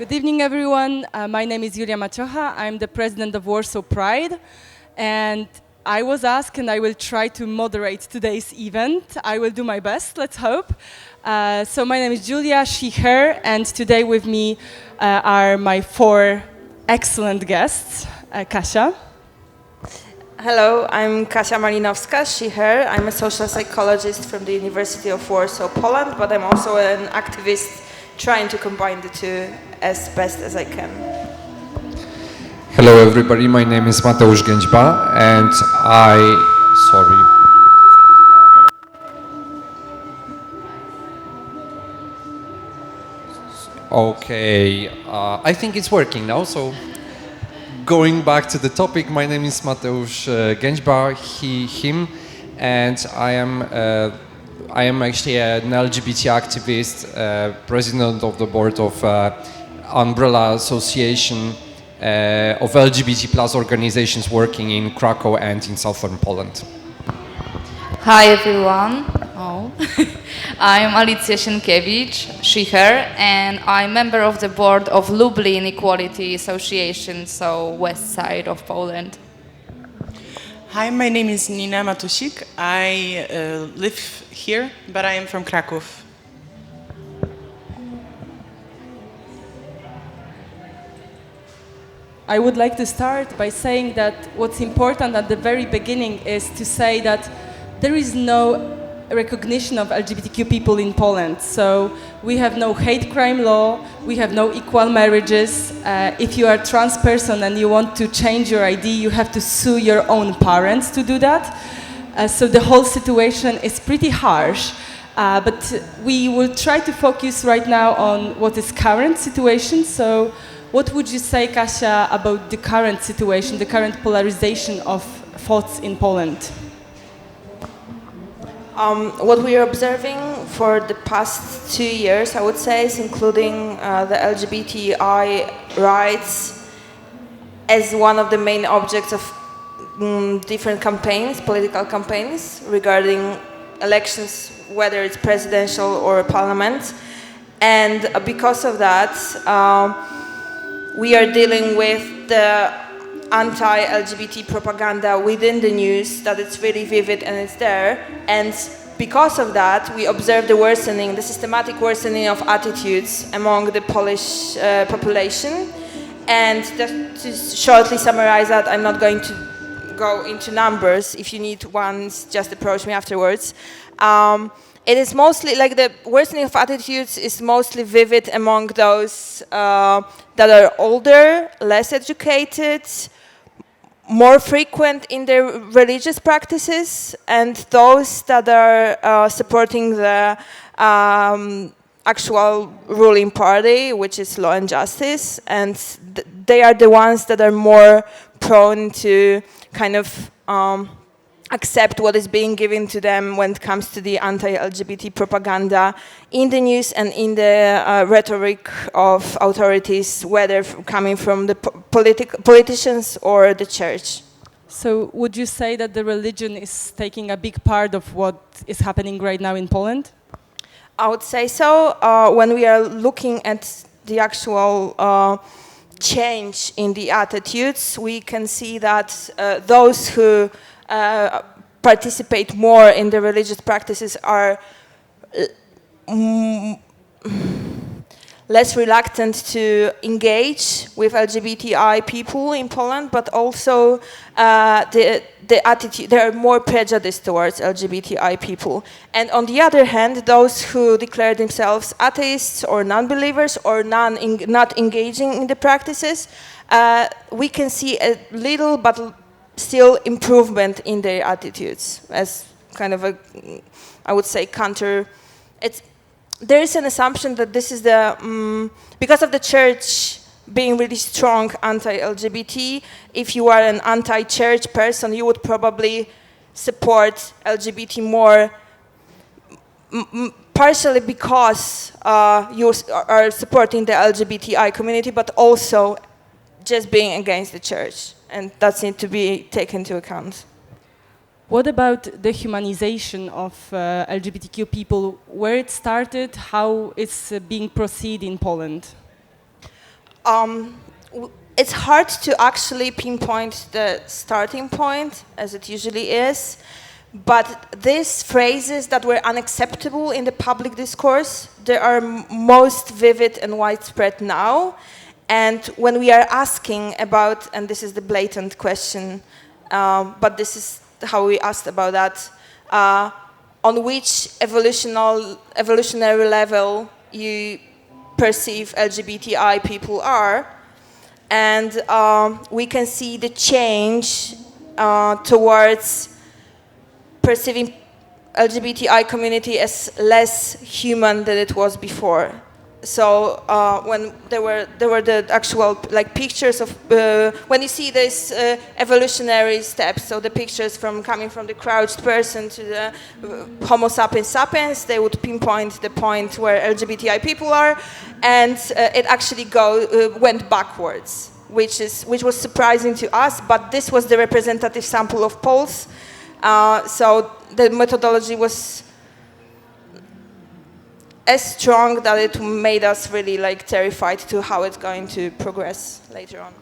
Good evening, everyone. My name is Maciocha. I'm the president of Warsaw Pride, and I was asked, and I will try to moderate today's event. I will do my best, let's hope. So my name is Julia, she, her, and today with me are my four excellent guests. Kasia. Hello, I'm Kasia Malinowska, she, her. I'm a social psychologist from the University of Warsaw, Poland, but I'm also an activist trying to combine the two as best as I can. Hello everybody, my name is Mateusz Gędźba and I think it's working now, so going back to the topic, my name is Mateusz Gędźba, he, him, and I am actually an LGBT activist, president of the board of Umbrella Association of LGBT plus organizations working in Krakow and in southern Poland. Hi everyone. I'm Alicja Sienkiewicz, she, her, and I'm member of the board of Lublin Equality Association, so west side of Poland. Hi, my name is Nina Matusik. I live here, but I am from Krakow. I would like to start by saying that what's important at the very beginning is to say that there is no recognition of LGBTQ people in Poland. So we have no hate crime law, we have no equal marriages. If you are a trans person and you want to change your ID, you have to sue your own parents to do that. So the whole situation is pretty harsh. But we will try to focus right now on what is current situation. So what would you say, Kasia, about the current situation, the current polarization of thoughts in Poland? What we are observing for the past 2 years, I would say, is including the LGBTI rights as one of the main objects of different campaigns, political campaigns, regarding elections, whether it's presidential or parliament. And because of that, we are dealing with the anti-LGBT propaganda within the news, that it's really vivid and it's there. And because of that, we observe the worsening, the systematic worsening of attitudes among the Polish population. And to shortly summarize that, I'm not going to go into numbers. If you need ones, just approach me afterwards. It is mostly, like, the worsening of attitudes is mostly vivid among those that are older, less educated, more frequent in their religious practices, and those that are supporting the actual ruling party, which is Law and Justice, and they are the ones that are more prone to kind of accept what is being given to them when it comes to the anti-LGBT propaganda in the news and in the rhetoric of authorities, whether coming from the politicians or the church. So would you say that the religion is taking a big part of what is happening right now in Poland? I would say so. When we are looking at the actual change in the attitudes, we can see that those who participate more in the religious practices are less reluctant to engage with LGBTI people in Poland, but also the attitude, they are more prejudiced towards LGBTI people. And on the other hand, those who declare themselves atheists or non-believers or not engaging in the practices, we can see a little but still improvement in their attitudes as kind of a, I would say, counter. There is an assumption that this is the, because of the church being really strong anti-LGBT, if you are an anti-church person, you would probably support LGBT more, partially because you are supporting the LGBTI community, but also just being against the church. And that needs to be taken into account. What about the humanization of LGBTQ people? Where it started, how it's being proceeded in Poland? It's hard to actually pinpoint the starting point, as it usually is, but these phrases that were unacceptable in the public discourse, they are most vivid and widespread now. And when we are asking about, and this is the blatant question, but this is how we asked about that, on which evolutionary level you perceive LGBTI people are, and we can see the change towards perceiving LGBTI community as less human than it was before. So when there were the actual like pictures of when you see this evolutionary steps, so the pictures from coming from the crouched person to the Homo sapiens sapiens, they would pinpoint the point where LGBTI people are, and it actually went backwards, which was surprising to us. But this was the representative sample of polls, so the methodology was as strong that it made us really like terrified to how it's going to progress later on.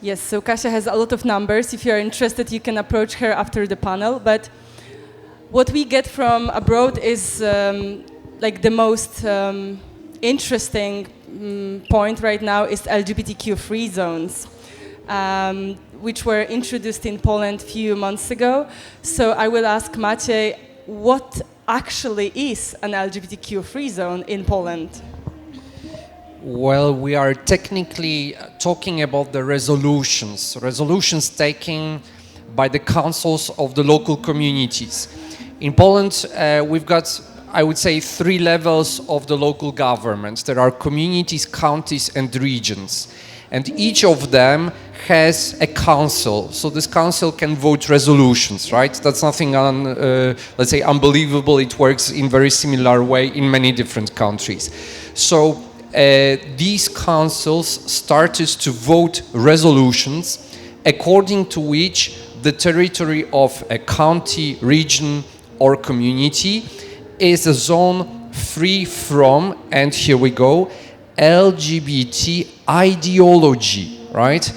Yes, so Kasia has a lot of numbers. If you're interested, you can approach her after the panel. But what we get from abroad is like the most interesting point right now is LGBTQ-Free Zones, which were introduced in Poland a few months ago. So I will ask Maciej, what actually is an LGBTQ-free zone in Poland? Well, we are technically talking about the resolutions taken by the councils of the local communities. In Poland, we've got, I would say, 3 levels of the local government. There are communities, counties, and regions. And each of them has a council, so this council can vote resolutions, right? That's nothing, let's say, unbelievable. It works in very similar way in many different countries. So these councils started to vote resolutions according to which the territory of a county, region, or community is a zone free from, and here we go, LGBT ideology, right?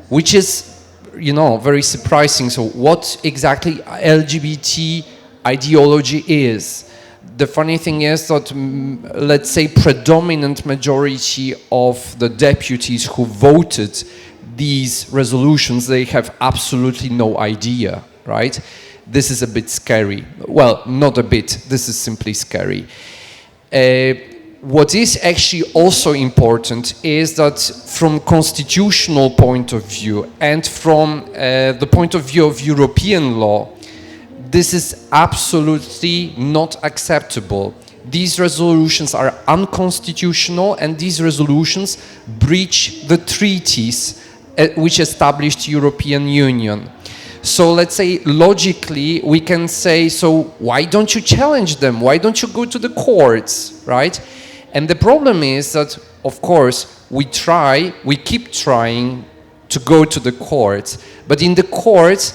Which is, you know, very surprising. So what exactly LGBT ideology is? The funny thing is that, let's say, predominant majority of the deputies who voted these resolutions, they have absolutely no idea, right? This is a bit scary. Well, not a bit, this is simply scary. What is actually also important is that from constitutional point of view and from the point of view of European law, this is absolutely not acceptable. These resolutions are unconstitutional, and these resolutions breach the treaties which established European Union. So let's say logically we can say, so why don't you challenge them? Why don't you go to the courts, right? And the problem is that, of course, we keep trying to go to the courts, but in the courts,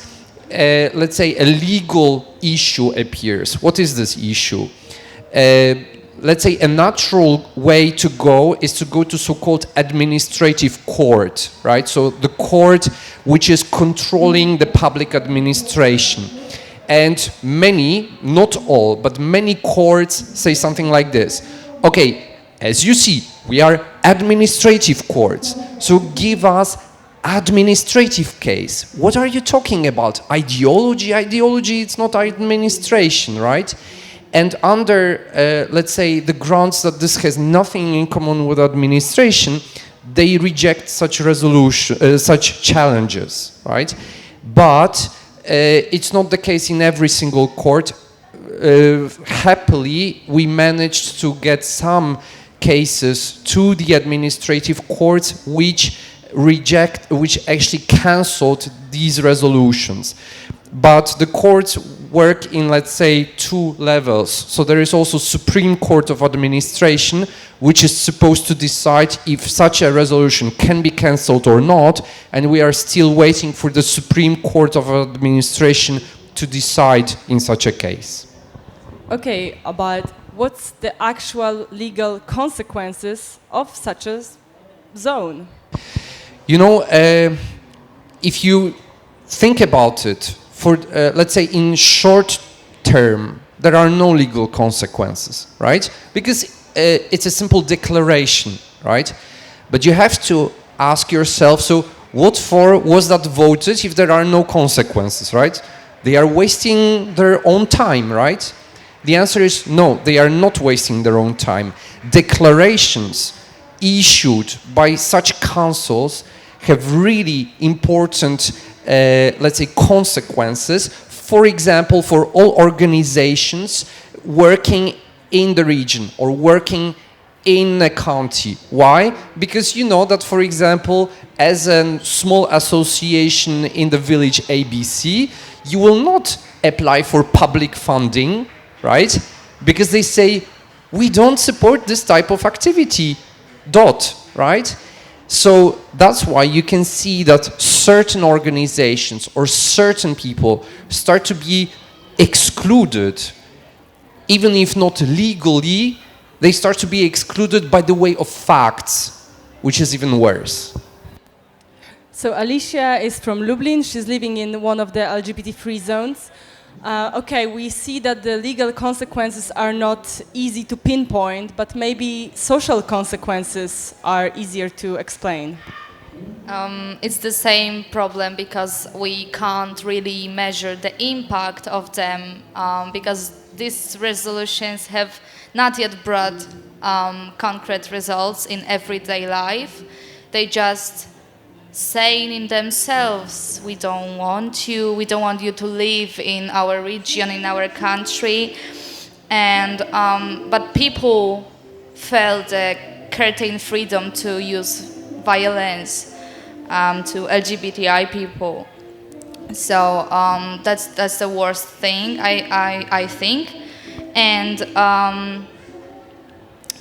let's say a legal issue appears. What is this issue? Let's say a natural way to go is to go to so-called administrative court, right? So the court which is controlling the public administration. And many, not all, but many courts say something like this. Okay, as you see, we are administrative courts, so give us administrative case. What are you talking about? Ideology? Ideology, it's not administration, right? And under, let's say, the grounds that this has nothing in common with administration, they reject such such challenges, right? But it's not the case in every single court. Happily, we managed to get some cases to the administrative courts which actually cancelled these resolutions. But the courts work in, let's say, 2 levels. So there is also Supreme Court of Administration, which is supposed to decide if such a resolution can be cancelled or not, and we are still waiting for the Supreme Court of Administration to decide in such a case. Okay, but what's the actual legal consequences of such a zone? You know, if you think about it, for let's say in short term, there are no legal consequences, right? Because it's a simple declaration, right? But you have to ask yourself, so what for was that voted if there are no consequences, right? They are wasting their own time, right? The answer is no, they are not wasting their own time. Declarations issued by such councils have really important, let's say, consequences. For example, for all organizations working in the region or working in a county. Why? Because you know that, for example, as a small association in the village ABC, you will not apply for public funding, right? Because they say, we don't support this type of activity, right? So that's why you can see that certain organizations or certain people start to be excluded, even if not legally, they start to be excluded by the way of facts, which is even worse. So Alicia is from Lublin. She's living in one of the LGBT-free zones. Okay, we see that the legal consequences are not easy to pinpoint, but maybe social consequences are easier to explain. It's the same problem because we can't really measure the impact of them because these resolutions have not yet brought concrete results in everyday life. They just saying in themselves, we don't want you to live in our region, in our country, and but people felt the certain freedom to use violence to LGBTI people. So that's the worst thing I think, and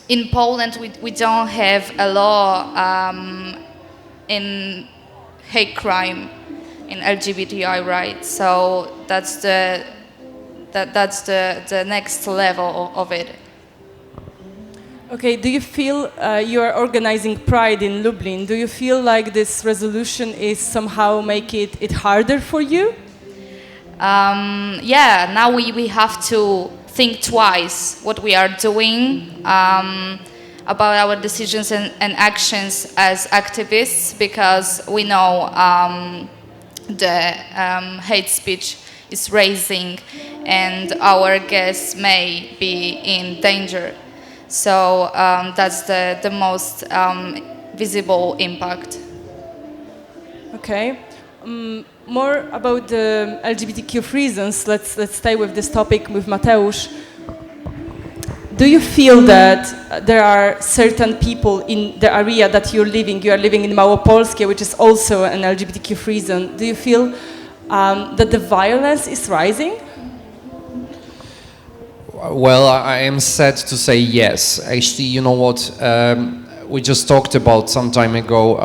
in Poland we don't have a law in hate crime in LGBTI rights, so that's the next level of it. Okay, do you feel you are organizing Pride in Lublin? Do you feel like this resolution is somehow make it harder for you? Yeah, now we have to think twice what we are doing about our decisions and actions as activists, because we know the hate speech is rising and our guests may be in danger. So that's the most visible impact. Okay. More about the LGBTQ-free zones. Let's stay with this topic with Mateusz. Do you feel that there are certain people in the area that you're living? You are living in Małopolskie, which is also an LGBTQ-free zone. Do you feel that the violence is rising? Well, I am sad to say yes. Actually, you know what? We just talked about some time ago.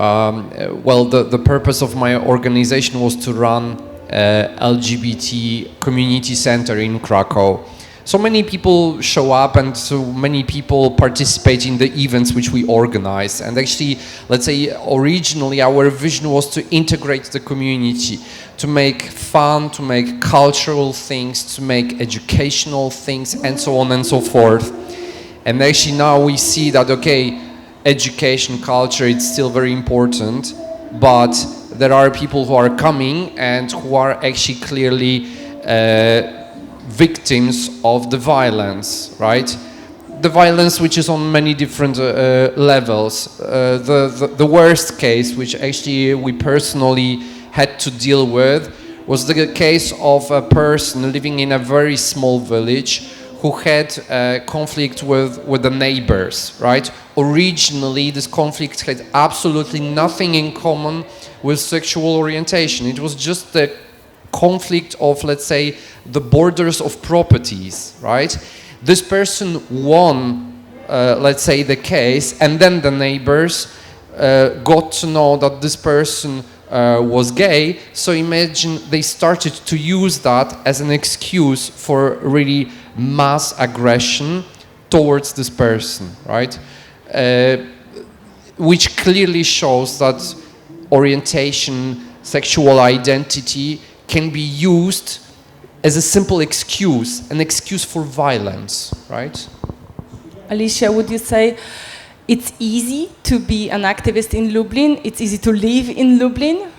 Well, the purpose of my organization was to run LGBT community center in Krakow. So many people show up and so many people participate in the events which we organize. And actually, let's say originally our vision was to integrate the community, to make fun, to make cultural things, to make educational things, and so on and so forth. And actually now we see that, okay, education, culture, it's still very important, but there are people who are coming and who are actually clearly victims of the violence, right? The violence which is on many different levels. The worst case, which actually we personally had to deal with, was the case of a person living in a very small village who had a conflict with the neighbors, right? Originally, this conflict had absolutely nothing in common with sexual orientation. It was just the conflict of, let's say, the borders of properties, right? This person won, let's say, the case, and then the neighbors got to know that this person was gay, so imagine they started to use that as an excuse for really mass aggression towards this person, right? which clearly shows that orientation, sexual identity can be used as a simple excuse, an excuse for violence, right? Alicia, would you say it's easy to be an activist in Lublin? It's easy to live in Lublin?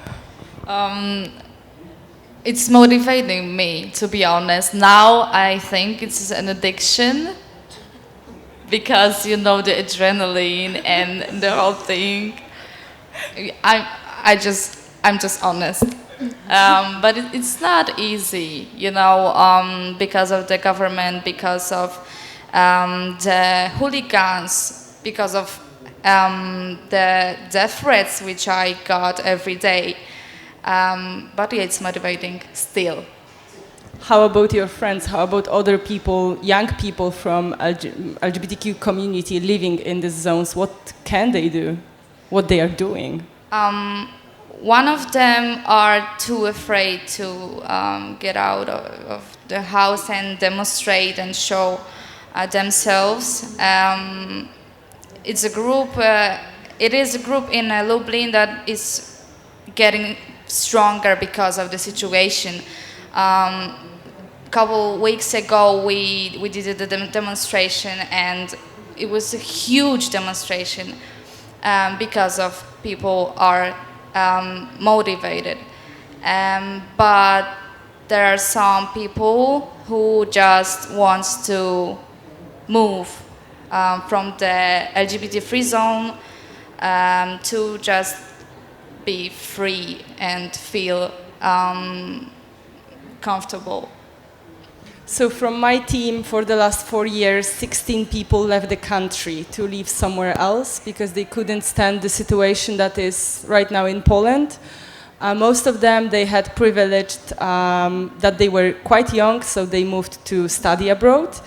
It's motivating me, to be honest. Now I think it's an addiction because, you know, the adrenaline and the whole thing. I'm just honest. But it's not easy, you know, because of the government, because of the hooligans, because of the death threats which I got every day. But yeah, it's motivating still. How about your friends? How about other people, young people from LGBTQ community living in these zones? What can they do? What they are doing? One of them are too afraid to get out of the house and demonstrate and show themselves. It's a group. It is a group in Lublin that is getting stronger because of the situation. Couple weeks ago, we did a demonstration, and it was a huge demonstration because of people are motivated. But there are some people who just wants to move from the LGBT-free zone to just be free and feel comfortable. So from my team, for the last 4 years, 16 people left the country to live somewhere else because they couldn't stand the situation that is right now in Poland. Most of them, they had privileged that they were quite young, so they moved to study abroad.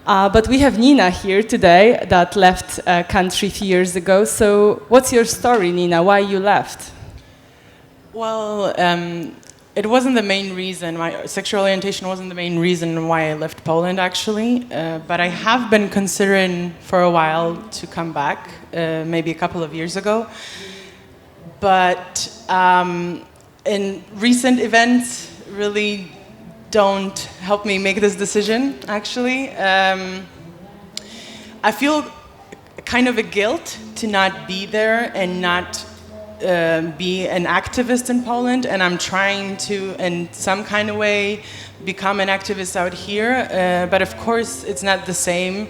But we have Nina here today that left country a few years ago. So what's your story, Nina? Why you left? Well, it wasn't the main reason. My sexual orientation wasn't the main reason why I left Poland, actually. But I have been considering for a while to come back, maybe a couple of years ago. But in recent events, really don't help me make this decision, actually. I feel kind of a guilt to not be there and not be an activist in Poland, and I'm trying to, in some kind of way, become an activist out here. But of course, it's not the same.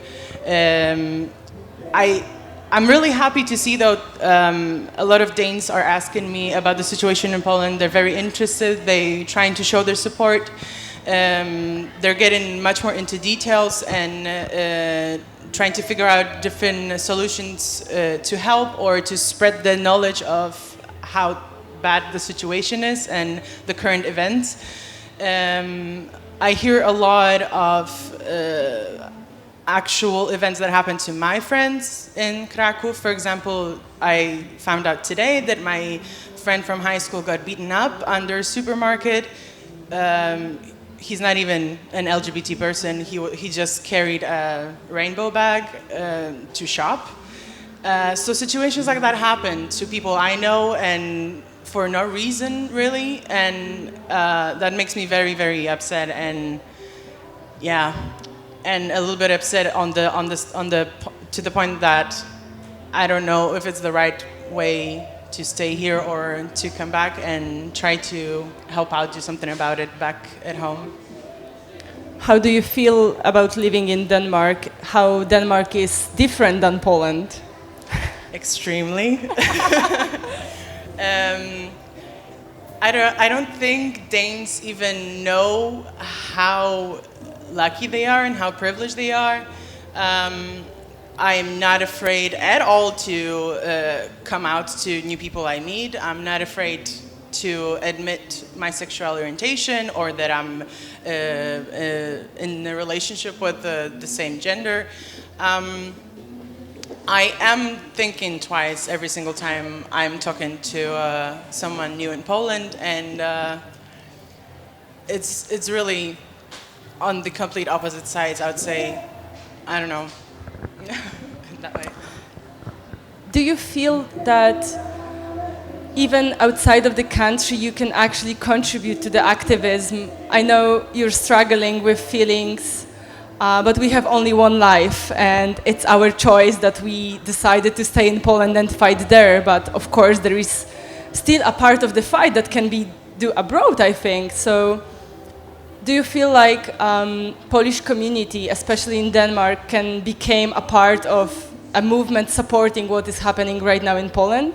I'm really happy to see, though, a lot of Danes are asking me about the situation in Poland. They're very interested. They're trying to show their support. They're getting much more into details and trying to figure out different solutions to help or to spread the knowledge of how bad the situation is and the current events. I hear a lot of actual events that happen to my friends in Kraków. For example, I found out today that my friend from high school got beaten up under a supermarket. He's not even an LGBT person. He just carried a rainbow bag to shop. So situations like that happen to people I know and for no reason, really. And that makes me very, very upset. And yeah, and a little bit upset to the point that I don't know if it's the right way to stay here or to come back and try to help out, do something about it back at home. How do you feel about living in Denmark? How Denmark is different than Poland? Extremely. I don't think Danes even know how lucky they are and how privileged they are. I'm not afraid at all to come out to new people I meet. I'm not afraid to admit my sexual orientation or that I'm in a relationship with the same gender. I am thinking twice every single time I'm talking to someone new in Poland, and it's really on the complete opposite sides. I would say, I don't know. That way. do you feel that even outside of the country you can actually contribute to the activism? I know you're struggling with feelings, but we have only one life, and it's our choice that we decided to stay in Poland and fight there. But of course, there is still a part of the fight that can be do abroad, I think. So, do you feel like Polish community, especially in Denmark, can become a part of a movement supporting what is happening right now in Poland?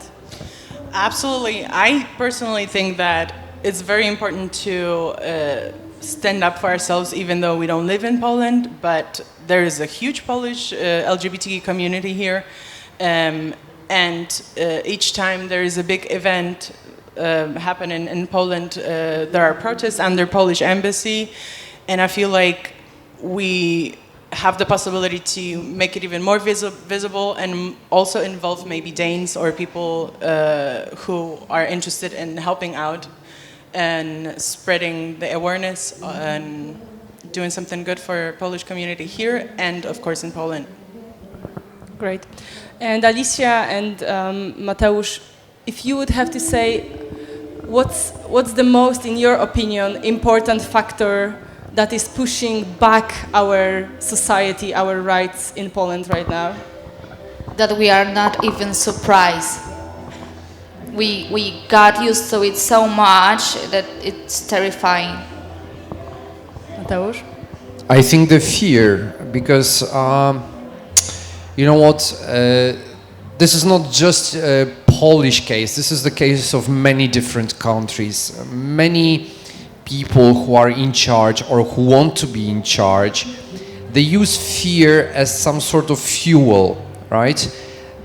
Absolutely. I personally think that it's very important to stand up for ourselves, even though we don't live in Poland. But there is a huge Polish LGBT community here, and each time there is a big event happening in Poland, there are protests under Polish embassy, and I feel like we have the possibility to make it even more visible and also involve maybe Danes or people who are interested in helping out and spreading the awareness and doing something good for Polish community here and of course in Poland. Great. And Alicja and Mateusz, if you would have to say what's the most, in your opinion, important factor that is pushing back our society, our rights in Poland right now? That we are not even surprised. We got used to it so much that it's terrifying. Mateusz? I think the fear, because you know what, this is not just a Polish case, this is the case of many different countries. Many people who are in charge or who want to be in charge, they use fear as some sort of fuel, right?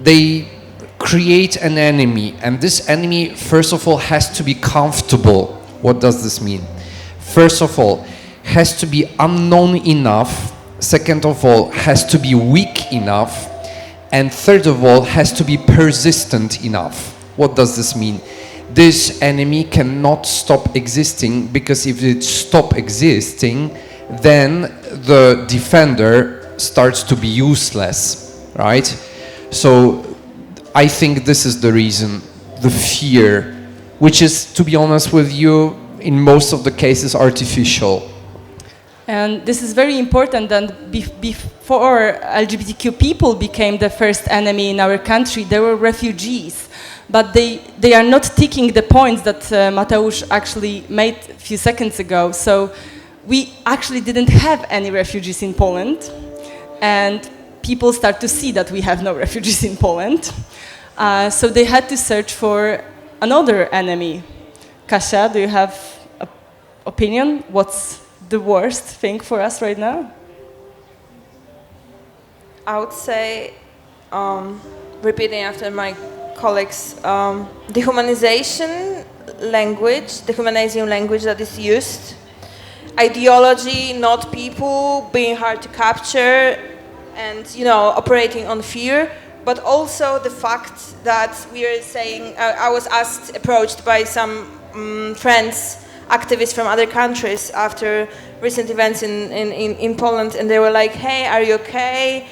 They create an enemy, and this enemy, first of all, has to be comfortable. What does this mean? First of all, has to be unknown enough. Second of all, has to be weak enough. And third of all, has to be persistent enough. What does this mean? This enemy cannot stop existing, because if it stops existing, then the defender starts to be useless, right? So I think this is the reason, the fear, which is, to be honest with you, in most of the cases artificial. And this is very important that before LGBTQ people became the first enemy in our country, there were refugees. But they are not ticking the points that Mateusz actually made a few seconds ago. So we actually didn't have any refugees in Poland. And people start to see that we have no refugees in Poland. So they had to search for another enemy. Kasia, do you have an opinion? What's the worst thing for us right now? I would say, repeating after my colleagues, dehumanizing language that is used, ideology, not people, being hard to capture, and operating on fear, but also the fact that we are saying, I was approached by some friends, activists from other countries after recent events in Poland, and they were like, hey, are you okay?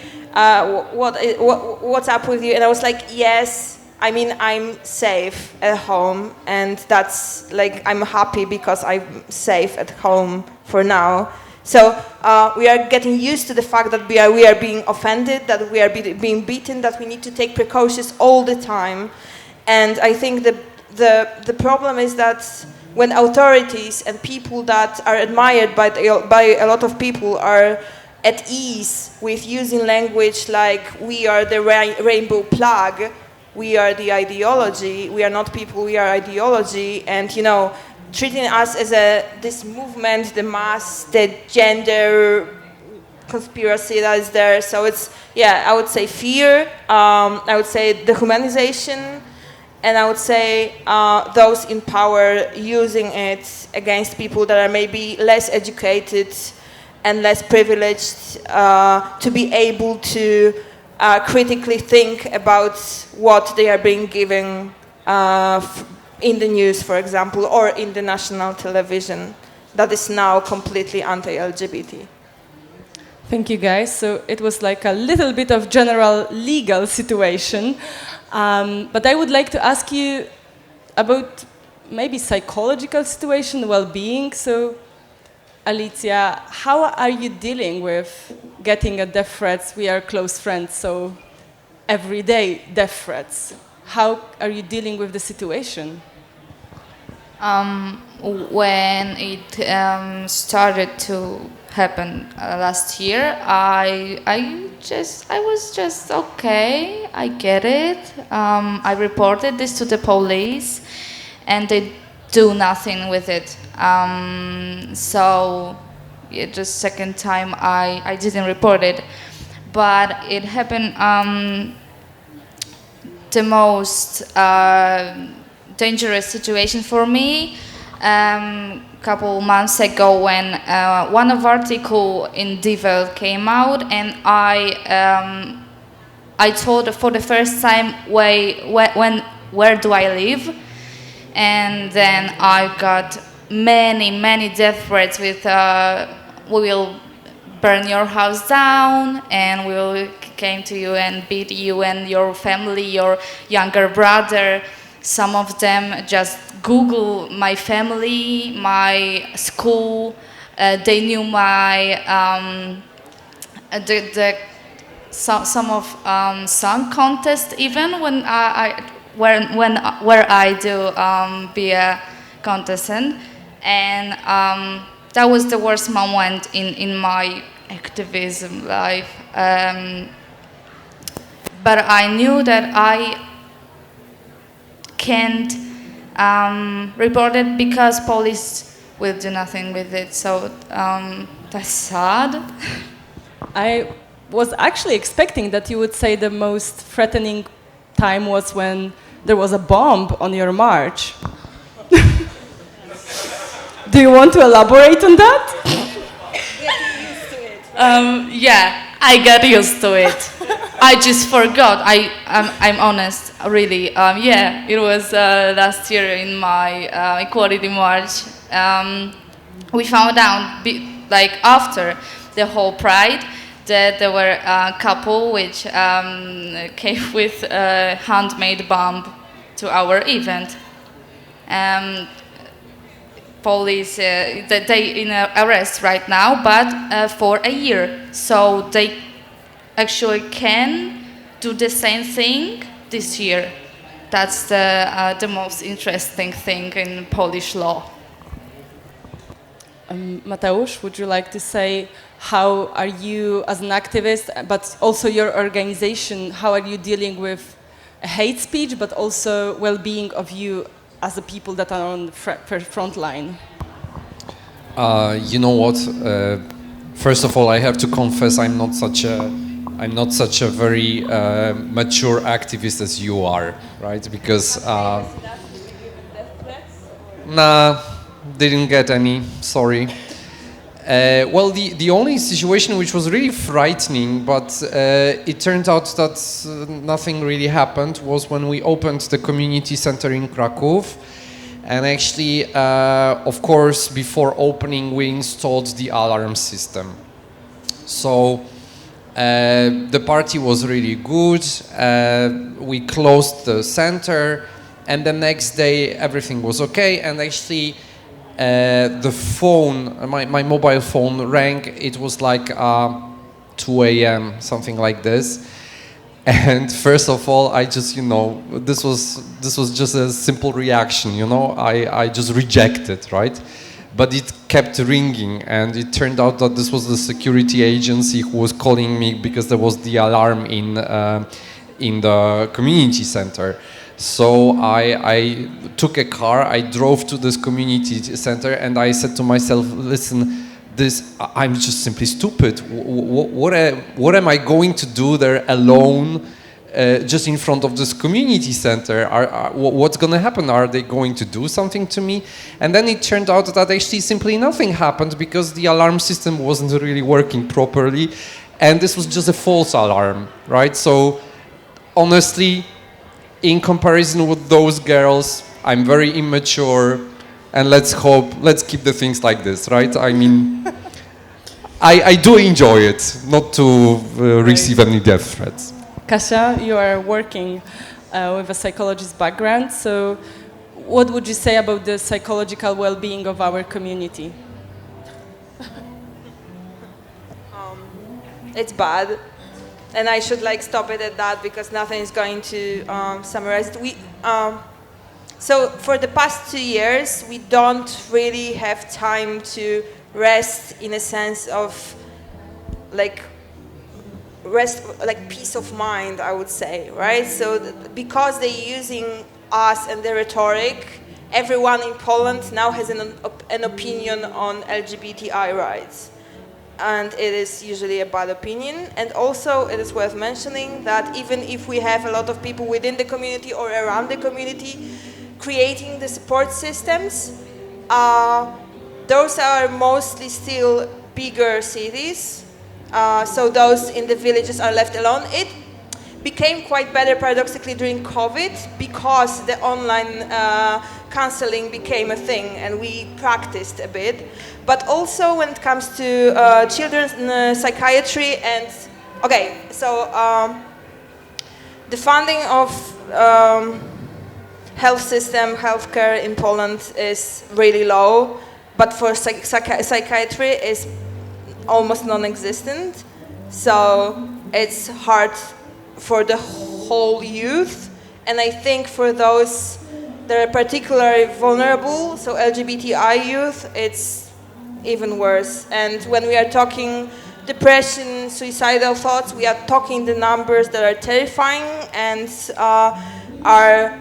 What's up with you? And I was like, yes, I mean, I'm safe at home, and that's like, I'm happy because I'm safe at home for now. So we are getting used to the fact that we are being offended, that we are being beaten, that we need to take precautions all the time. And I think the problem is that when authorities and people that are admired by a lot of people are at ease with using language like we are the rainbow flag, we are the ideology, we are not people, we are ideology, and treating us as this movement, the mass, the gender conspiracy that is there. So it's, I would say fear, I would say dehumanization, and I would say those in power using it against people that are maybe less educated and less privileged to be able to critically think about what they are being given in the news, for example, or in the national television that is now completely anti-LGBT. Thank you, guys. So it was like a little bit of general legal situation. But I would like to ask you about maybe psychological situation, well-being. So, Alicja, how are you dealing with getting a death threats? We are close friends, so everyday death threats. How are you dealing with the situation? When it started to happen last year, I was just okay. I get it. I reported this to the police, and they do nothing with it. So, yeah, just second time I didn't report it, but it happened. The most dangerous situation for me couple months ago when one of article in Die Welt came out, and I told for the first time where do I live, and then I got many death threats with we will burn your house down, and we will came to you and beat you and your family, your younger brother. Some of them just Google my family, my school. They knew my some of song contest even when where I do be a contestant, and that was the worst moment in my activism life. But I knew that I can't report it because police will do nothing with it. So that's sad. I was actually expecting that you would say the most threatening time was when there was a bomb on your march. Do you want to elaborate on that? Yeah, I got used to it. I just forgot. I'm honest, really. Yeah, it was last year in my equality march. We found out, like after the whole pride, that there were a couple which came with a handmade bomb to our event. Police, they in arrest right now, but for a year. So they actually can do the same thing this year. That's the most interesting thing in Polish law. Mateusz, would you like to say how are you as an activist, but also your organization, how are you dealing with hate speech, but also well-being of you as the people that are on the front line? You know what? First of all, I have to confess I'm not such a very mature activist as you are, right? Because nah, didn't get any. Sorry. Well, the only situation which was really frightening, but it turned out that nothing really happened, was when we opened the community center in Kraków. And actually, of course, before opening, we installed the alarm system. So the party was really good. We closed the center, and the next day everything was okay. And actually, the phone, my mobile phone rang. It was like 2 a.m., something like this. And first of all, I just, this was just a simple reaction, I just rejected, right? But it kept ringing, and it turned out that this was the security agency who was calling me because there was the alarm in the community center. So I took a car, I drove to this community center, and I said to myself, listen, I'm just simply stupid. What am I going to do there alone, just in front of this community center? What's going to happen? Are they going to do something to me? And then it turned out that actually simply nothing happened because the alarm system wasn't really working properly, and this was just a false alarm, right? So honestly, in comparison with those girls, I'm very immature. And let's keep the things like this, right? I mean, I do enjoy it, not to receive any death threats. Kasia, you are working with a psychologist background, so what would you say about the psychological well-being of our community? It's bad, and I should like stop it at that because nothing is going to summarize it. So for the past 2 years, we don't really have time to rest in a sense of like rest, like peace of mind, I would say, right? So because they're using us and the rhetoric, everyone in Poland now has an opinion on LGBTI rights. And it is usually a bad opinion. And also it is worth mentioning that even if we have a lot of people within the community or around the community creating the support systems, those are mostly still bigger cities. So those in the villages are left alone. It became quite better paradoxically during COVID because the online counseling became a thing and we practiced a bit. But also when it comes to children's psychiatry and, okay, so the funding of health system, healthcare in Poland is really low, but for psychiatry is almost non-existent. So it's hard for the whole youth, and I think for those that are particularly vulnerable, so LGBTI youth, it's even worse. And when we are talking depression, suicidal thoughts, we are talking the numbers that are terrifying and are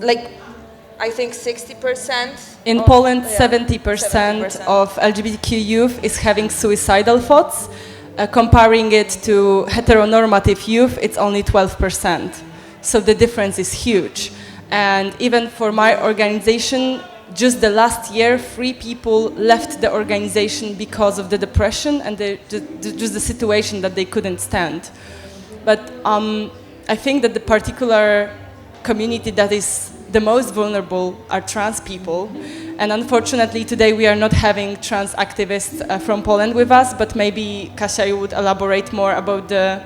like, I think 60%. In Poland, 70% of LGBTQ youth is having suicidal thoughts. Comparing it to heteronormative youth, it's only 12%. So the difference is huge. And even for my organization, just the last year, 3 people left the organization because of the depression and just the situation that they couldn't stand. But I think that the particular community that is the most vulnerable are trans people. And unfortunately, today we are not having trans activists from Poland with us, but maybe Kasia, you would elaborate more about the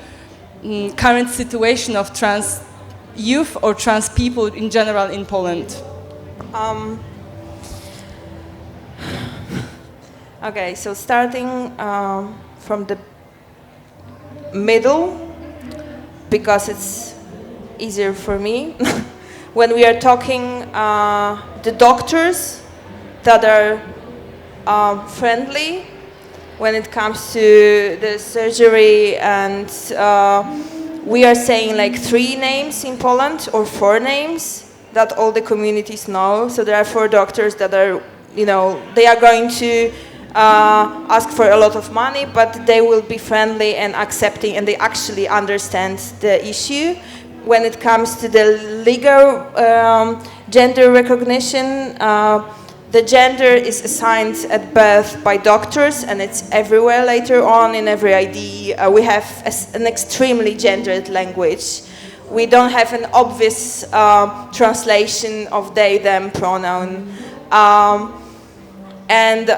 current situation of trans youth or trans people in general in Poland. Okay, so starting from the middle, because it's easier for me. When we are talking the doctors that are friendly when it comes to the surgery, and we are saying like 3 names in Poland or 4 names that all the communities know. So there are 4 doctors that are, you know, they are going to ask for a lot of money, but they will be friendly and accepting, and they actually understand the issue. When it comes to the legal gender recognition, the gender is assigned at birth by doctors, and it's everywhere later on in every ID. We have an extremely gendered language. We don't have an obvious translation of they, them pronoun. And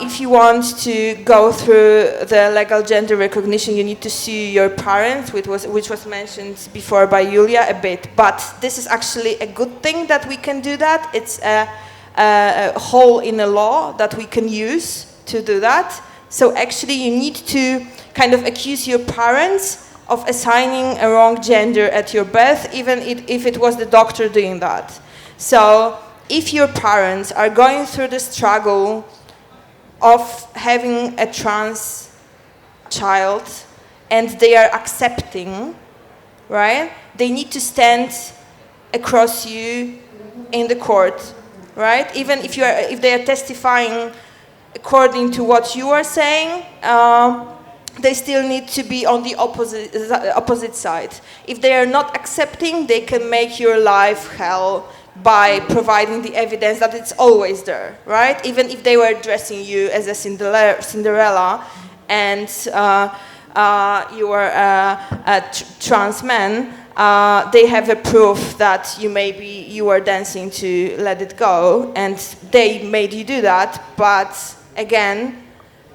if you want to go through the legal gender recognition, you need to see your parents, which was mentioned before by Julia a bit. But this is actually a good thing that we can do that. It's a hole in the law that we can use to do that. So actually you need to kind of accuse your parents of assigning a wrong gender at your birth, even if it was the doctor doing that. So if your parents are going through the struggle of having a trans child and they are accepting, right, they need to stand across you in the court, right? Even if they are testifying according to what you are saying, they still need to be on the opposite side. If they are not accepting, they can make your life hell by providing the evidence that it's always there, right? Even if they were dressing you as a Cinderella and you were a trans man, they have a proof that you were dancing to Let It Go, and they made you do that. But again,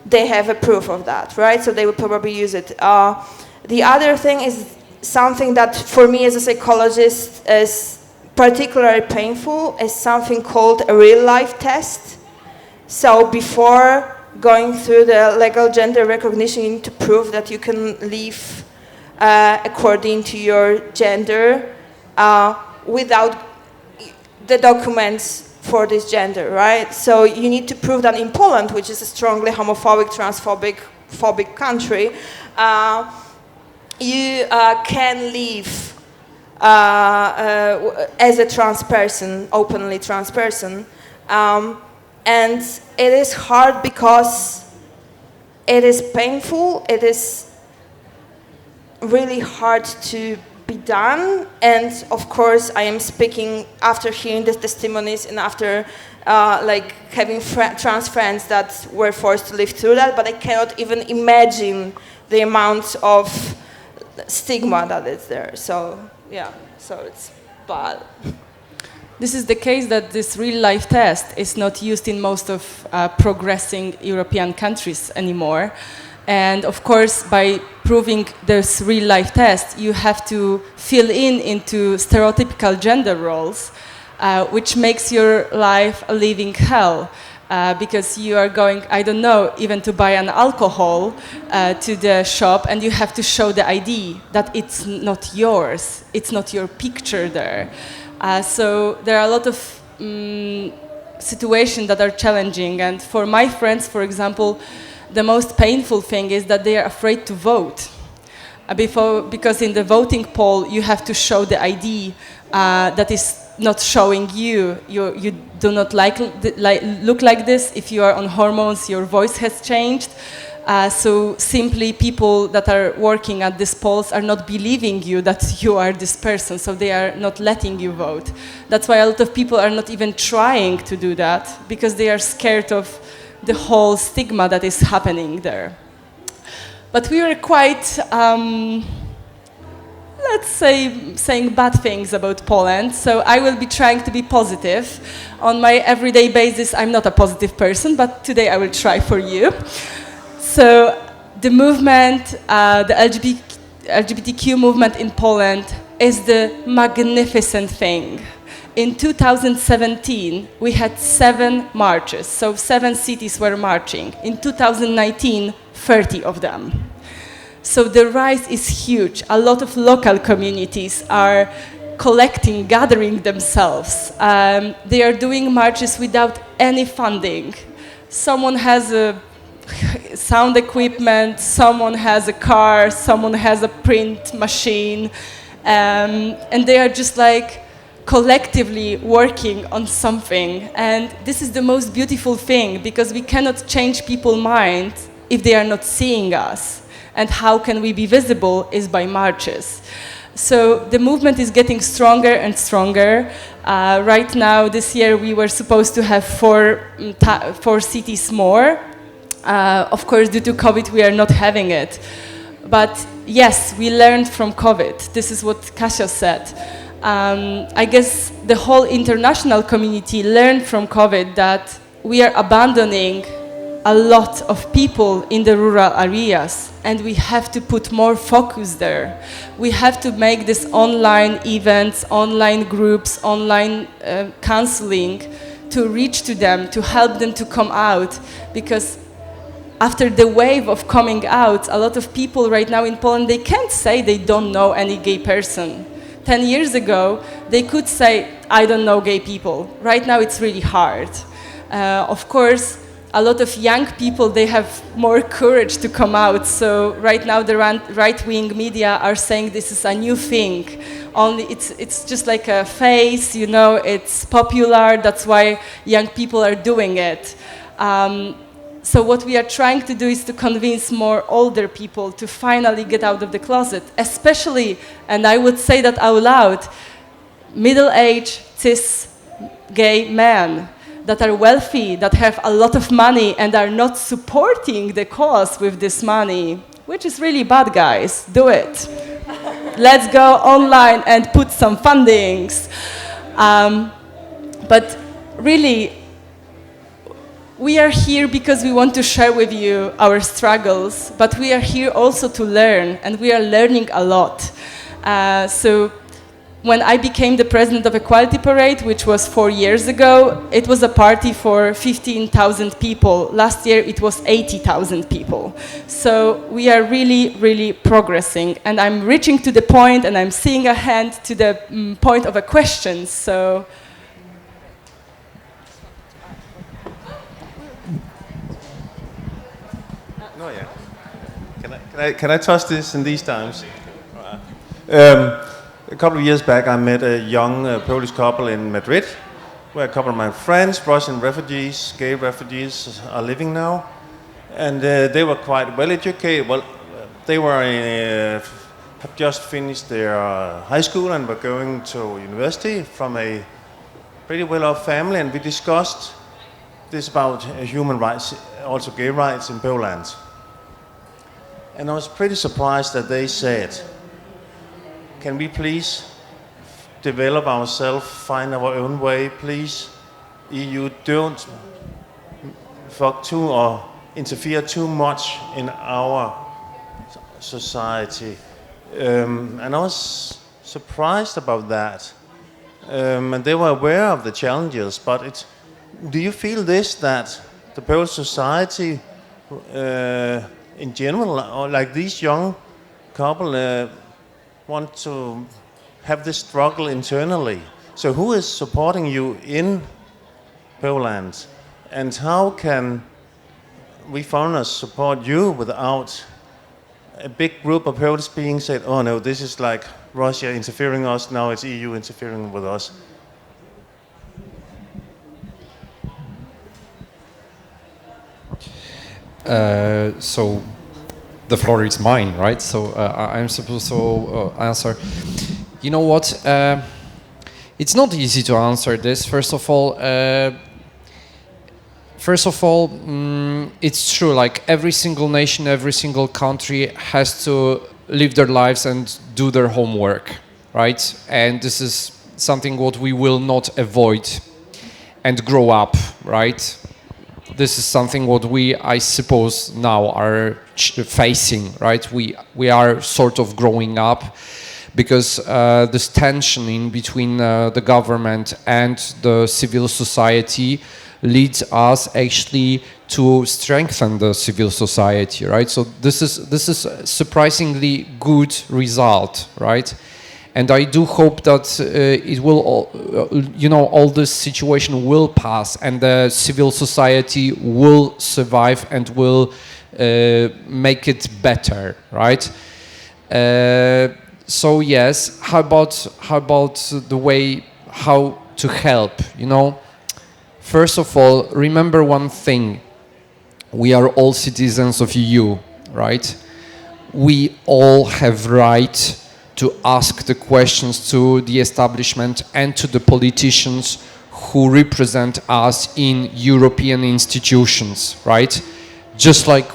they have a proof of that, right? So they would probably use it. The other thing is something that for me as a psychologist is particularly painful, is something called a real life test. So before going through the legal gender recognition, you need to prove that you can live according to your gender without the documents for this gender, right? So you need to prove that in Poland, which is a strongly homophobic, transphobic country, you can live as a trans person, openly trans person. And it is hard because it is painful, it is really hard to be done, and of course I am speaking after hearing the testimonies and after like having trans friends that were forced to live through that, but I cannot even imagine the amount of stigma that is there. So yeah, so it's bad. This is the case that this real-life test is not used in most of progressing European countries anymore. And of course, by proving this real-life test, you have to fill into stereotypical gender roles, which makes your life a living hell. Because you are going, I don't know, even to buy an alcohol to the shop, and you have to show the ID that it's not yours, it's not your picture there. So there are a lot of situations that are challenging, and for my friends, for example, the most painful thing is that they are afraid to vote. Because in the voting poll, you have to show the ID that is not showing you do not look like this. If you are on hormones, your voice has changed. So simply people that are working at these polls are not believing you that you are this person, so they are not letting you vote. That's why a lot of people are not even trying to do that, because they are scared of the whole stigma that is happening there. But we are quite, let's say, saying bad things about Poland, so I will be trying to be positive. On my everyday basis, I'm not a positive person, but today I will try for you. So the movement, the LGBTQ movement in Poland is the magnificent thing. In 2017, we had 7 marches, so 7 cities were marching. In 2019, 30 of them. So the rise is huge. A lot of local communities are collecting, gathering themselves. They are doing marches without any funding. Someone has a sound equipment, someone has a car, someone has a print machine, and they are just like collectively working on something. And this is the most beautiful thing, because we cannot change people's minds if they are not seeing us. And how can we be visible is by marches. So the movement is getting stronger and stronger. Right now, this year, we were supposed to have 4 cities more. Of course, due to COVID, we are not having it. But yes, we learned from COVID. This is what Kasia said. I guess the whole international community learned from COVID that we are abandoning a lot of people in the rural areas, and we have to put more focus there. We have to make this online events, online groups, online counseling to reach to them, to help them to come out, because after the wave of coming out, a lot of people right now in Poland, they can't say they don't know any gay person. 10 years ago, they could say, I don't know gay people. Right now, it's really hard. Of course, a lot of young people, they have more courage to come out. So right now, the right-wing media are saying this is a new thing. Only it's just like a phase, you know, it's popular. That's why young people are doing it. So what we are trying to do is to convince more older people to finally get out of the closet, especially, and I would say that out loud, middle-aged, cis, gay men that are wealthy, that have a lot of money and are not supporting the cause with this money, which is really bad, guys. Do it. Let's go online and put some fundings. But really, we are here because we want to share with you our struggles, but we are here also to learn, and we are learning a lot. So when I became the president of Equality Parade, which was 4 years ago, it was a party for 15,000 people. Last year it was 80,000 people. So we are really, really progressing. And I'm reaching to the point, and I'm seeing a hand to the point of a question. So. No, yeah. Can I touch this in these times? A couple of years back, I met a young Polish couple in Madrid, where a couple of my friends, Russian refugees, gay refugees, are living now. And they were quite well educated. Well, they were have just finished their high school and were going to university from a pretty well-off family. And we discussed this about human rights, also gay rights in Poland. And I was pretty surprised that they said, can we please develop ourselves, find our own way, please? EU, don't fuck too or interfere too much in our society. And I was surprised about that. And they were aware of the challenges, but do you feel this, that the Polish society in general, or like these young couple, want to have this struggle internally? So who is supporting you in Poland? And how can we foreigners support you without a big group of Poles being said, oh no, this is like Russia interfering us, now it's EU interfering with us? So the floor is mine, right? So I'm supposed to answer. You know what? It's not easy to answer this. First of all, it's true. Like every single nation, every single country has to live their lives and do their homework, right? And this is something what we will not avoid and grow up, right? This is something what we, I suppose, now are facing, right? We are sort of growing up because this tension in between the government and the civil society leads us actually to strengthen the civil society, right? So this is a surprisingly good result, right? And I do hope that it will, all this situation will pass and the civil society will survive and will make it better, right? So yes, how about the way how to help? First of all, remember one thing: we are all citizens of EU, right? We all have right to ask the questions to the establishment and to the politicians who represent us in European institutions, right? Just like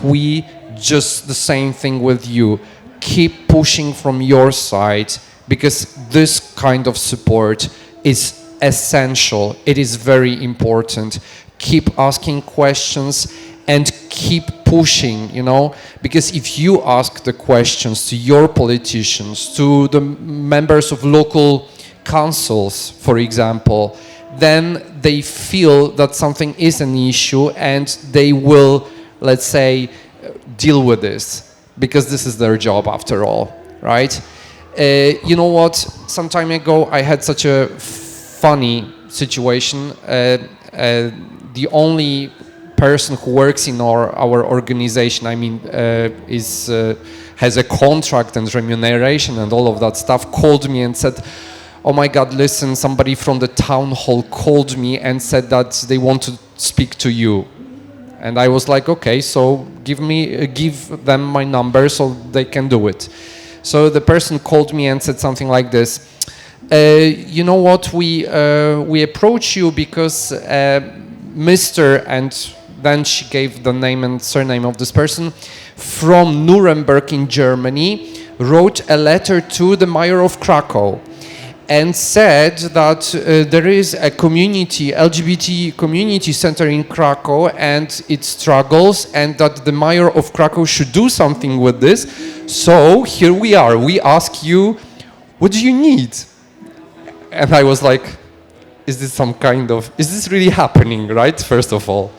just the same thing with you. Keep pushing from your side, because this kind of support is essential. It is very important. Keep asking questions and keep pushing, because if you ask the questions to your politicians, to the members of local councils, for example, then they feel that something is an issue and they will, let's say, deal with this, because this is their job after all, right? You know what? Some time ago I had such a funny situation. The only person who works in our organization, has a contract and remuneration and all of that stuff, called me and said, oh my God, listen, somebody from the town hall called me and said that they want to speak to you. And I was like, okay, so give them my number so they can do it. So the person called me and said something like this: you know what, we approach you because Mr. and then she gave the name and surname of this person from Nuremberg in Germany wrote a letter to the mayor of Krakow, and said that there is a community, LGBT community center in Krakow and it struggles, and that the mayor of Krakow should do something with this. So here we are. We ask you, what do you need? And I was like, is this really happening, right? First of all.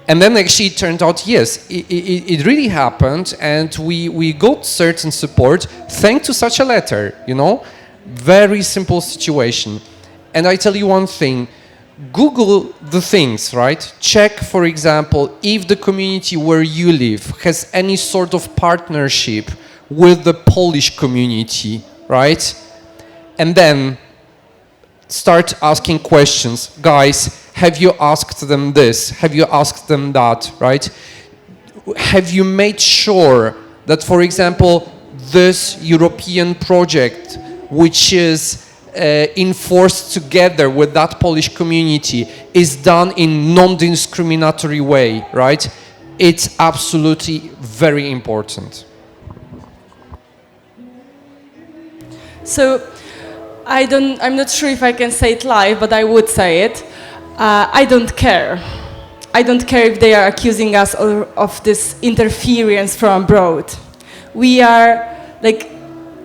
And then actually it turned out, yes, it really happened, and we got certain support thanks to such a letter, you know? Very simple situation. And I tell you one thing, Google the things, right? Check, for example, if the community where you live has any sort of partnership with the Polish community, right? And then start asking questions. Guys, have you asked them this? Have you asked them that, right? Have you made sure that, for example, this European project, which is enforced together with that Polish community, is done in non-discriminatory way, right? It's absolutely very important. So, I'm not sure if I can say it live, but I would say it. I don't care. I don't care if they are accusing us of this interference from abroad. We are, like,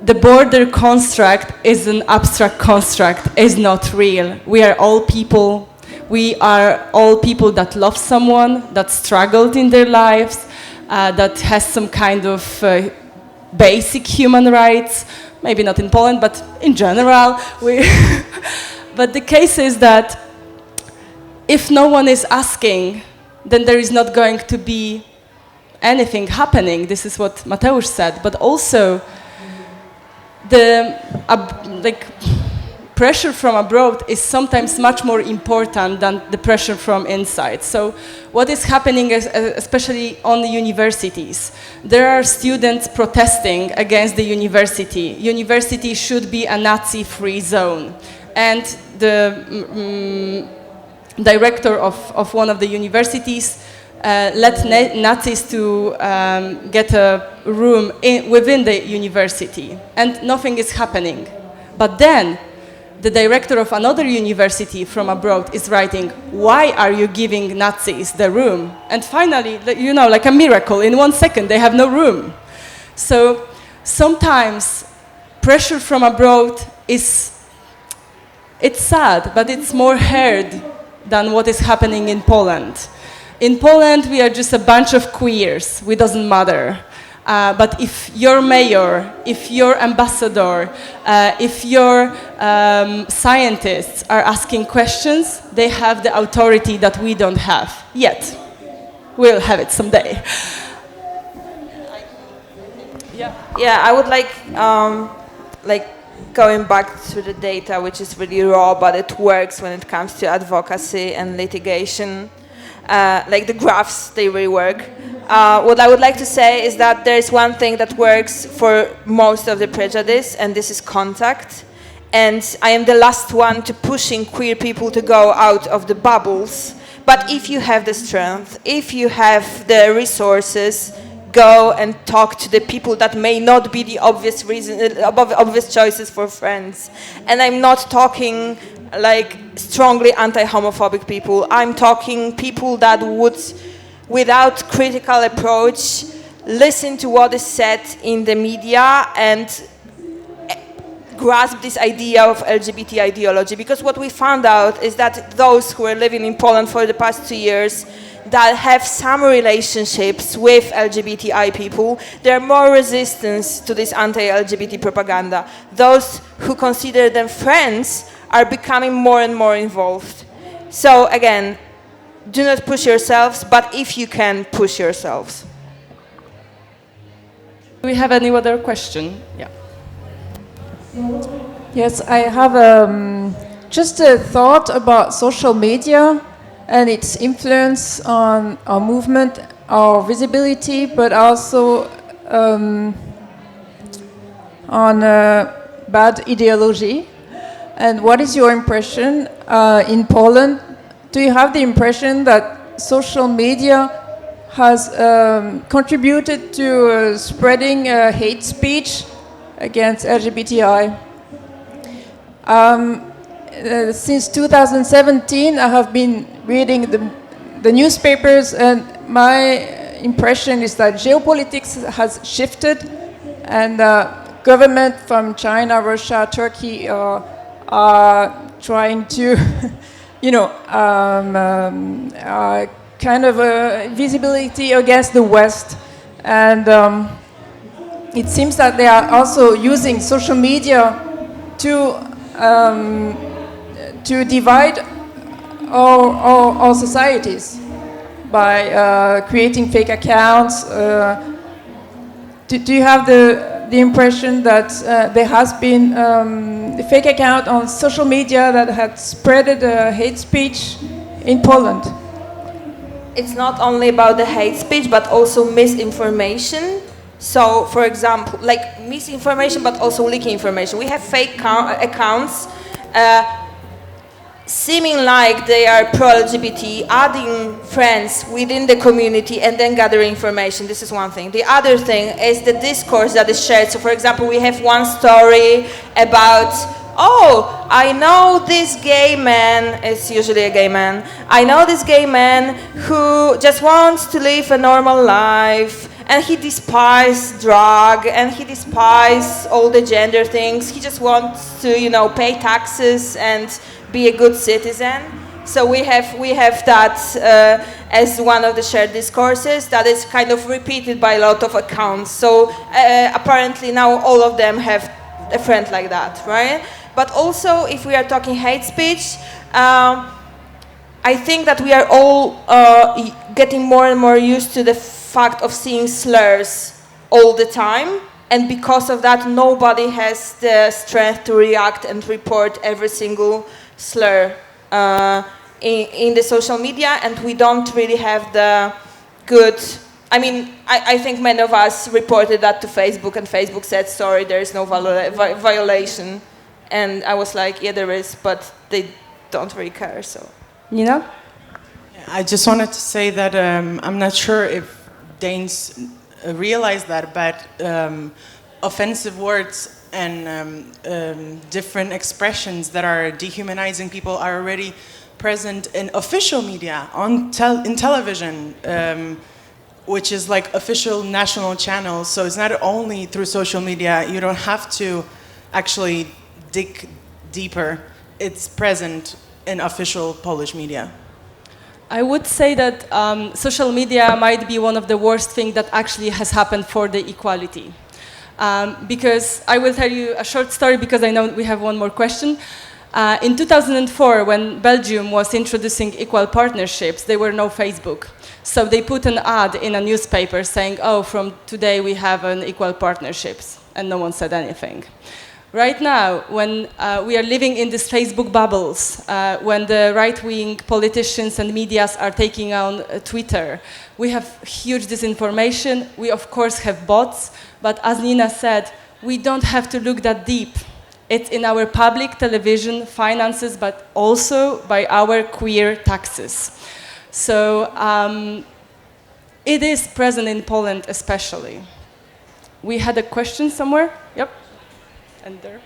the border construct is an abstract construct, is not real. We are all people. We are all people that love someone, that struggled in their lives, that has some kind of basic human rights. Maybe not in Poland, but in general. But the case is that if no one is asking, then there is not going to be anything happening. This is what Mateusz said. But also, the pressure from abroad is sometimes much more important than the pressure from inside. So what is happening, especially on the universities? There are students protesting against the university. University should be a Nazi-free zone. And the director of one of the universities let Nazis to get a room within the university, and nothing is happening. But then the director of another university from abroad is writing, why are you giving Nazis the room? And finally, you know, like a miracle, in 1 second they have no room. So sometimes pressure from abroad it's sad, but it's more heard than what is happening in Poland. In Poland, we are just a bunch of queers. It doesn't matter. But if your mayor, if your ambassador, if your scientists are asking questions, they have the authority that we don't have yet. We'll have it someday. Yeah, I would like going back to the data, which is really raw, but it works when it comes to advocacy and litigation. Like the graphs, they really work. What I would like to say is that there is one thing that works for most of the prejudice, and this is contact. And I am the last one to pushing queer people to go out of the bubbles. But if you have the strength, if you have the resources, go and talk to the people that may not be the obvious obvious choices for friends. And I'm not talking like strongly anti-homophobic people. I'm talking people that would, without critical approach, listen to what is said in the media and grasp this idea of LGBT ideology. Because what we found out is that those who are living in Poland for the past 2 years that have some relationships with LGBTI people, there are more resistance to this anti-LGBT propaganda. Those who consider them friends are becoming more and more involved. So again, do not push yourselves, but if you can, push yourselves. Do we have any other question? Yeah. Yes, I have just a thought about social media and its influence on our movement, our visibility, but also on bad ideology. And what is your impression in Poland? Do you have the impression that social media has contributed to spreading hate speech against LGBTI? Since 2017, I have been reading the newspapers, and my impression is that geopolitics has shifted, and government from China, Russia, Turkey are trying to, kind of visibility against the West, and it seems that they are also using social media to divide our societies by creating fake accounts. Do you have the impression that there has been a fake account on social media that had spreaded hate speech in Poland? It's not only about the hate speech, but also misinformation. So, for example, like misinformation, but also leaking information. We have fake accounts seeming like they are pro-LGBT, adding friends within the community and then gathering information. This is one thing. The other thing is the discourse that is shared. So, for example, we have one story about, oh, I know this gay man, it's usually a gay man, I know this gay man who just wants to live a normal life, and he despises drug, and he despises all the gender things. He just wants to, pay taxes and be a good citizen. So we have that as one of the shared discourses that is kind of repeated by a lot of accounts. So apparently now all of them have a friend like that, right? But also, if we are talking hate speech, I think that we are all getting more and more used to the fact of seeing slurs all the time, and because of that, nobody has the strength to react and report every single slur in the social media, and we don't really have the good. I think many of us reported that to Facebook, and Facebook said, sorry, there is no violation. And I was like, yeah, there is, but they don't really care, so. Nina? I just wanted to say that I'm not sure if Danes realize that, but offensive words and different expressions that are dehumanizing people are already present in official media, in television, which is like official national channels. So it's not only through social media. You don't have to actually dig deeper. It's present in official Polish media. I would say that social media might be one of the worst things that actually has happened for the equality. Because I will tell you a short story because I know we have one more question. In 2004, when Belgium was introducing equal partnerships, there were no Facebook. So they put an ad in a newspaper saying, oh, from today we have an equal partnerships, and no one said anything. Right now, when we are living in these Facebook bubbles, when the right-wing politicians and medias are taking on Twitter, we have huge disinformation. We, of course, have bots, but as Nina said, we don't have to look that deep. It's in our public television finances, but also by our queer taxes. So it is present in Poland especially. We had a question somewhere? Yep. And there.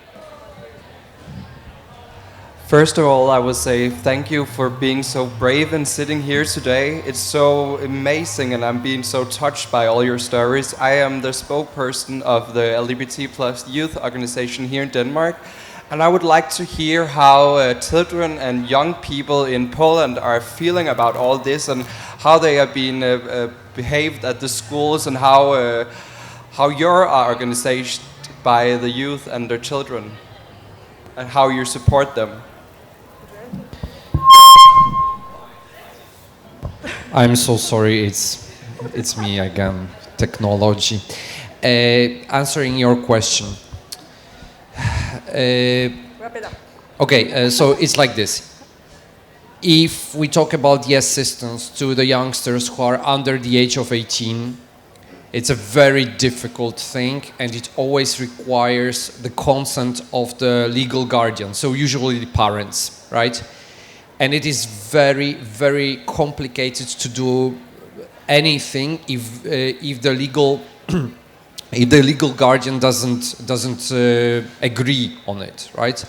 First of all, I would say thank you for being so brave and sitting here today. It's so amazing, and I'm being so touched by all your stories. I am the spokesperson of the LGBT+ youth organization here in Denmark, and I would like to hear how children and young people in Poland are feeling about all this, and how they have been behaved at the schools, and how your organization by the youth and their children, and how you support them. I'm so sorry, it's me again, technology. Answering your question. Wrap it up. Okay, so it's like this. If we talk about the assistance to the youngsters who are under the age of 18, it's a very difficult thing, and it always requires the consent of the legal guardian, so usually the parents, right? And it is very, very complicated to do anything if the legal if the legal guardian doesn't agree on it, right?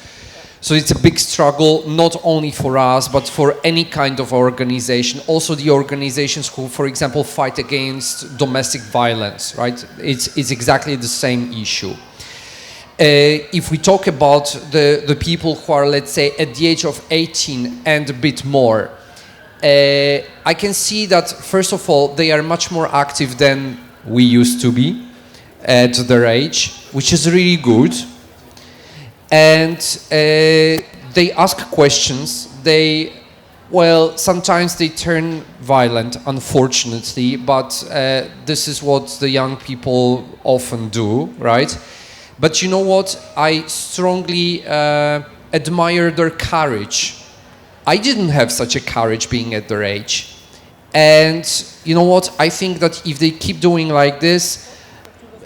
So it's a big struggle, not only for us, but for any kind of organization. Also the organizations who, for example, fight against domestic violence, right? It's exactly the same issue. If we talk about the people who are, let's say, at the age of 18 and a bit more, I can see that, first of all, they are much more active than we used to be at their age, which is really good. And they ask questions. Sometimes they turn violent, unfortunately, but this is what the young people often do, right? But you know what? I strongly admire their courage. I didn't have such a courage being at their age. And you know what? I think that if they keep doing like this,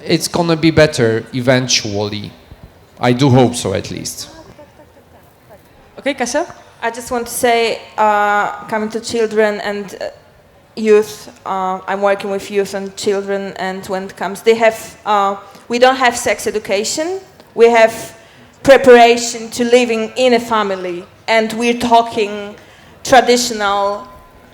it's gonna be better eventually. I do hope so, at least. Okay, Kasia? I just want to say, coming to children and youth, I'm working with youth and children, and when it comes, we don't have sex education, we have preparation to living in a family, and we're talking traditional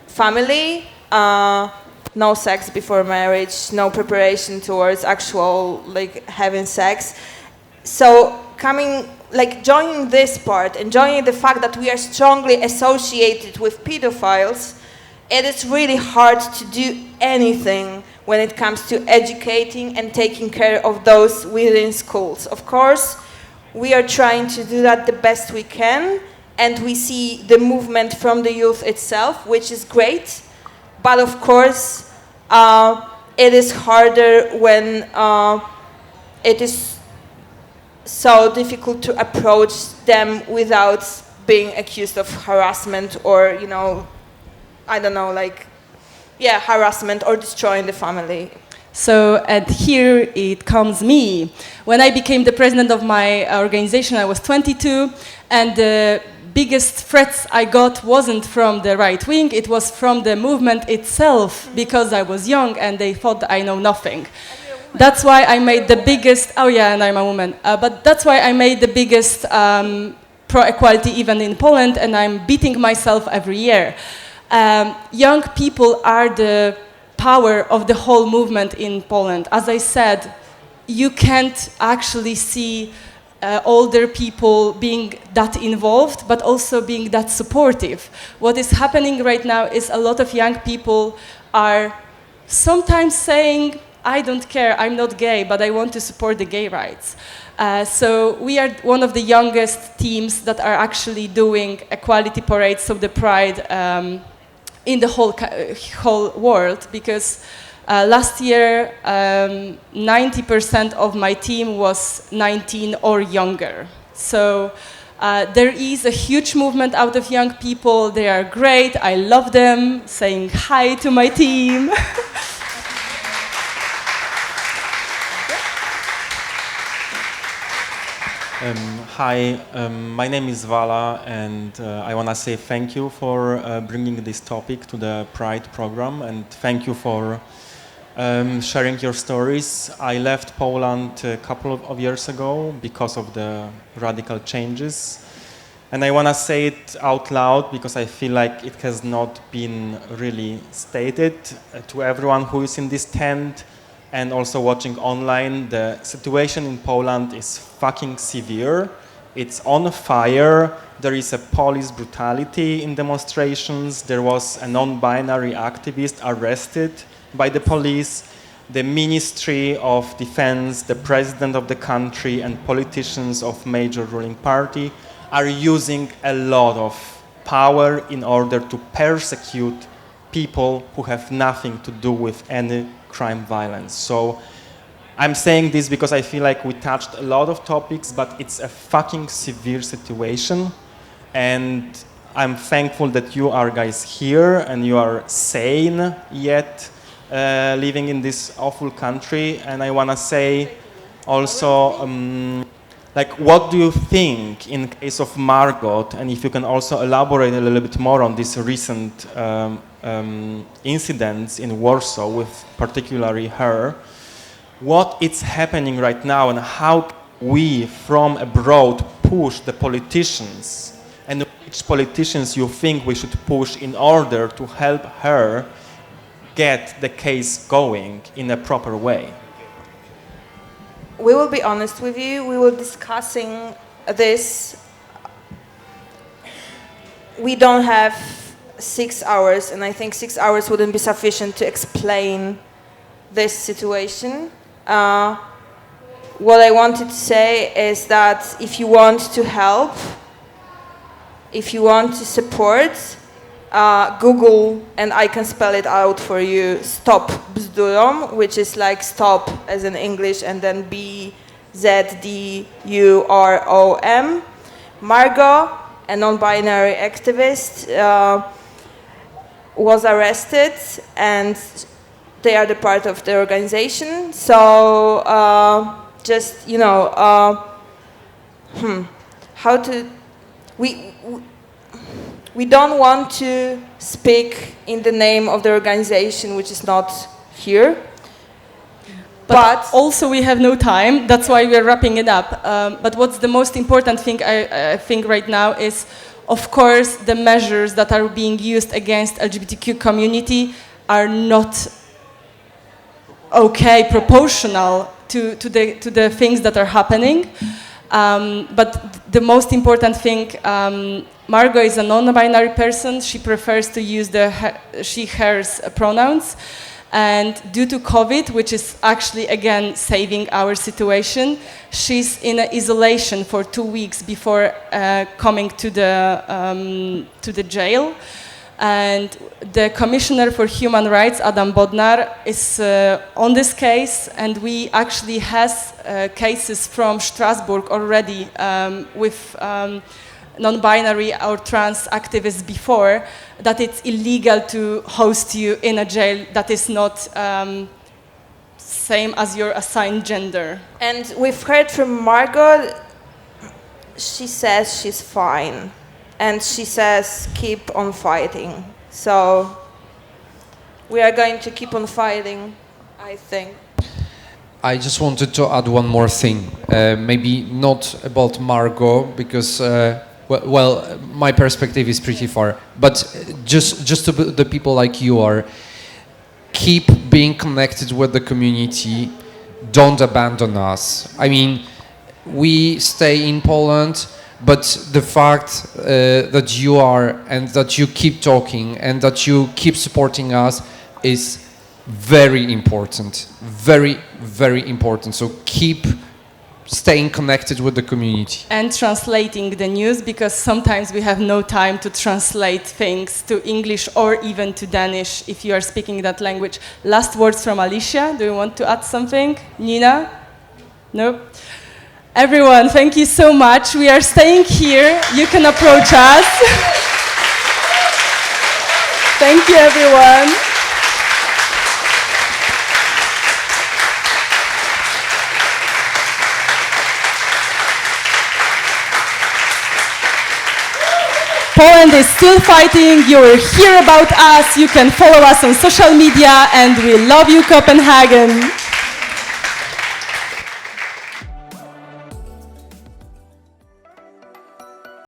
family, no sex before marriage, no preparation towards actual, having sex. So joining this part and joining the fact that we are strongly associated with pedophiles, it is really hard to do anything when it comes to educating and taking care of those within schools. Of course, we are trying to do that the best we can, and we see the movement from the youth itself, which is great, but of course, it is harder when it is so difficult to approach them without being accused of harassment or, harassment or destroying the family. So, and here it comes me. When I became the president of my organization, I was 22, and the biggest threats I got wasn't from the right wing, it was from the movement itself, because I was young and they thought I know nothing. That's why I made the biggest, and I'm a woman, but that's why I made the biggest pro-equality event in Poland, and I'm beating myself every year. Young people are the power of the whole movement in Poland. As I said, you can't actually see older people being that involved, but also being that supportive. What is happening right now is a lot of young people are sometimes saying, I don't care, I'm not gay, but I want to support the gay rights. So we are one of the youngest teams that are actually doing equality parades of the pride in the whole world, because last year 90% of my team was 19 or younger. So there is a huge movement out of young people. They are great, I love them, saying hi to my team. Hi, my name is Vala, and I want to say thank you for bringing this topic to the Pride program, and thank you for sharing your stories. I left Poland a couple of years ago because of the radical changes, and I want to say it out loud because I feel like it has not been really stated to everyone who is in this tent and also watching online. The situation in Poland is fucking severe. It's on fire. There is a police brutality in demonstrations. There was a non-binary activist arrested by the police. The Ministry of Defense, the president of the country, and politicians of major ruling party are using a lot of power in order to persecute people who have nothing to do with any crime violence. So I'm saying this because I feel like we touched a lot of topics, but it's a fucking severe situation, and I'm thankful that you are guys here and you are sane yet living in this awful country. And I want to say also, what do you think in case of Margot, and if you can also elaborate a little bit more on these recent incidents in Warsaw with particularly her, what is happening right now and how we from abroad push the politicians, and which politicians you think we should push in order to help her get the case going in a proper way? We will be honest with you. We will discussing this. We don't have 6 hours, and I think 6 hours wouldn't be sufficient to explain this situation. What I wanted to say is that if you want to help, if you want to support, Google, and I can spell it out for you, stop bzdurom, which is like stop as in English, and then BZDUROM. Margot, a non-binary activist, was arrested, and they are the part of the organization. So just, you know, how to, we don't want to speak in the name of the organization, which is not here. But also we have no time, that's why we're wrapping it up. But what's the most important thing I think right now is, of course, the measures that are being used against LGBTQ community are not okay, proportional to the things that are happening. But the most important thing, Margot is a non-binary person. She prefers to use the she, hers pronouns. And due to COVID, which is actually, again, saving our situation, she's in isolation for 2 weeks before coming to the jail. And the Commissioner for Human Rights, Adam Bodnar, is on this case, and we actually has cases from Strasbourg already with non-binary or trans activists before, that it's illegal to host you in a jail that is not same as your assigned gender. And we've heard from Margot, she says she's fine. And she says, keep on fighting. So we are going to keep on fighting, I think. I just wanted to add one more thing. Maybe not about Margot, because, well, my perspective is pretty far. But just to the people like you are, keep being connected with the community. Don't abandon us. I mean, we stay in Poland, but the fact that you are, and that you keep talking, and that you keep supporting us is very important. Very, very important. So keep staying connected with the community. And translating the news, because sometimes we have no time to translate things to English or even to Danish if you are speaking that language. Last words from Alicja. Do you want to add something? Nina? No? Everyone, thank you so much. We are staying here. You can approach us. Thank you, everyone. Poland is still fighting. You will hear about us. You can follow us on social media, and we love you, Copenhagen.